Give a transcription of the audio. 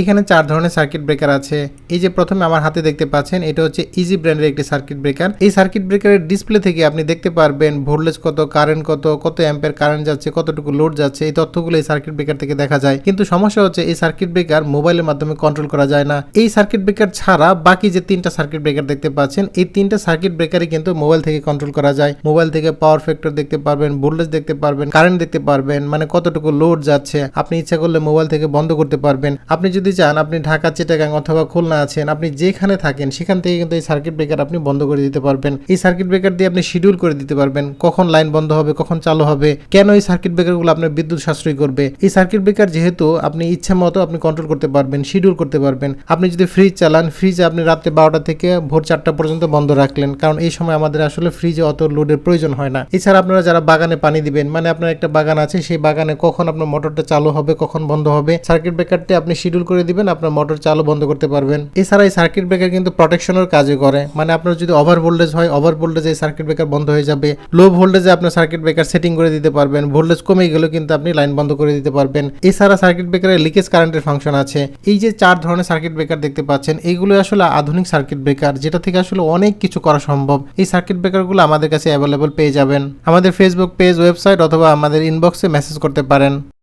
এখানে 4 ধরনের circuit breaker আছে। এই যে প্রথমে আমার হাতে দেখতে পাচ্ছেন, এটা হচ্ছে ইজি ব্র্যান্ডের একটি সার্কিট ব্রেকার। এই সার্কিট ব্রেকারের ডিসপ্লে থেকে আপনি দেখতে পারবেন ভোল্টেজ কত, কারেন্ট কত, কত অ্যাম্পিয়ার কারেন্ট যাচ্ছে, কতটুকু লোড যাচ্ছে, এই তথ্যগুলো এই সার্কিট ব্রেকার থেকে দেখা যায়। কিন্তু সমস্যা হচ্ছে এই সার্কিট ব্রেকার মোবাইলের মাধ্যমে কন্ট্রোল করা যায় না। এই সার্কিট ব্রেকার ছাড়া বাকি যে 3টা সার্কিট ব্রেকার দেখতে পাচ্ছেন, এই 3টা সার্কিট ব্রেকারই কিন্তু মোবাইল থেকে কন্ট্রোল করা যায়। মোবাইল থেকে পাওয়ার ফ্যাক্টর দেখতে পারবেন, ভোল্টেজ দেখতে পারবেন, কারেন্ট দেখতে পারবেন, মানে কতটুকু লোড যাচ্ছে। আপনি ইচ্ছা করলে মোবাইল থেকে বন্ধ করতে পারবেন। আপনি যদি চান, আপনি ঢাকা, চিটাগাং অথবা খুলনা আছেন, আপনি যেখানে থাকেন সেখান থেকে কিন্তু এই সার্কিট ব্রেকার আপনি বন্ধ করে দিতে পারবেন। এই সার্কিট ব্রেকার দিয়ে আপনি শিডিউল করে দিতে পারবেন কখন লাইন বন্ধ হবে, কখন চালু হবে, কেন এই সার্কিট ব্রেকারগুলো আপনার বিদ্যুৎ সাশ্রয় করবে। এই সার্কিট ব্রেকার যেহেতু আপনি ইচ্ছা মতো আপনি কন্ট্রোল করতে পারবেন, শিডিউল করতে পারবেন। আপনি যদি ফ্রিজ চালান, ফ্রিজে আপনি রাত্রে 12টা থেকে ভোর 4টা পর্যন্ত বন্ধ রাখলেন, কারণ এই সময় আমাদের আসলে ফ্রিজে অত লোডের প্রয়োজন হয় না। এছাড়া আপনারা যারা বাগানে পানি দিবেন, মানে আপনার একটা বাগান আছে, সেই বাগানে কখন আপনার মোটরটা চালু হবে, কখন বন্ধ হবে, সার্কিট ব্রেকারটি আপনি শিডিউল করে দিবেন, আপনার মোটর চালু বন্ধ করতে পারবেন। এছাড়া এই সার্কিট ব্রেকার কিন্তু প্রোটেকশনের কাজে করে, মানে আপনার যদি ওভার ভোল্টেজ হয়, ওভার ভোল্টেজে এই সার্কিট ব্রেকার বন্ধ হয়ে যাবে। লো ভোল্টেজে আপনার সার্কিট ব্রেকার সেটিং করে দিতে পারবেন, ভোল্টেজ কমে গেলেও কিন্তু আপনি লাইন বন্ধ করে দিতে পারবেন। এছাড়া সার্কিট ব্রেকারের লিকেজ কারেন্টের ফাংশন আছে। এই যে 4 ধরনের সার্কিট ব্রেকার দেখতে পাচ্ছেন, এইগুলো আসলে আধুনিক সার্কিট ব্রেকার, যেটা থেকে আসলে অনেক কিছু করা সম্ভব। এই সার্কিট ব্রেকারগুলো আমাদের কাছে অ্যাভেলেবল পেয়ে যাবেন। আমাদের ফেসবুক পেজ, ওয়েবসাইট অথবা আমাদের ইনবক্সে মেসেজ করতে পারেন।